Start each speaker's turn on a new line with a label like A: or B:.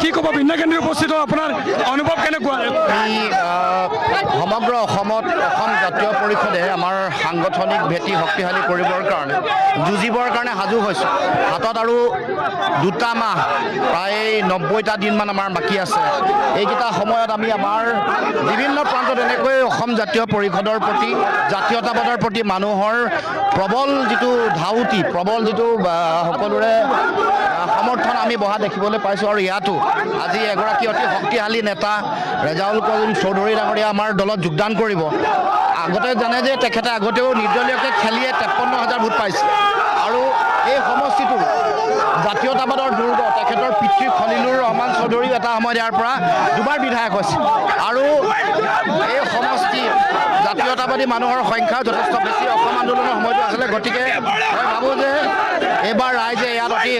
A: কি ক'ব ভিন্ন কেন্দ্ৰীয় উপস্থিত আপোনাৰ অনুভৱ কেনেকুৱা?
B: সমগ্ৰ অসমত অসম জাতীয় পৰিষদে আমাৰ সাংগঠনিক ভেটি শক্তিশালী কৰিবৰ কাৰণে যুঁজিবৰ কাৰণে সাজু হৈছোঁ। হাতত আৰু 2 মাহ প্ৰায় 90টা দিনমান আমাৰ বাকী আছে। এইকেইটা সময়ত আমি আমাৰ বিভিন্ন প্ৰান্তত এনেকৈ অসম জাতীয় পৰিষদৰ প্ৰতি জাতীয়তাবাদৰ প্ৰতি মানুহৰ প্ৰবল যিটো ধাউতি, প্ৰবল যিটো সকলোৰে সমৰ্থন আমি বহা দেখিবলৈ পাইছোঁ। আৰু ইয়াতো আজি এগৰাকী অতি শক্তিশালী নেতা ৰেজাউল কৰিম চৌধুৰী ডাঙৰীয়া আমাৰ দলত যোগদান কৰিব। আগতে জানে যে তেখেতে আগতেও নিৰ্দলীয়কৈ খেলিয়ে 53,000 ভোট পাইছে আৰু এই সমষ্টিটো জাতীয়তাবাদৰ দুৰ্গ। তেখেতৰ পিতৃ খলিলুৰ ৰহমান চৌধুৰীও এটা সময়ত ইয়াৰ পৰা 2বাৰ বিধায়ক হৈছে আৰু এই সমষ্টি জাতীয়তাবাদী মানুহৰ সংখ্যাও যথেষ্ট বেছি। অসম আন্দোলনৰ সময়তো আছিলে। গতিকে মই ভাবোঁ যে এইবাৰ ৰাইজে ইয়াত অতি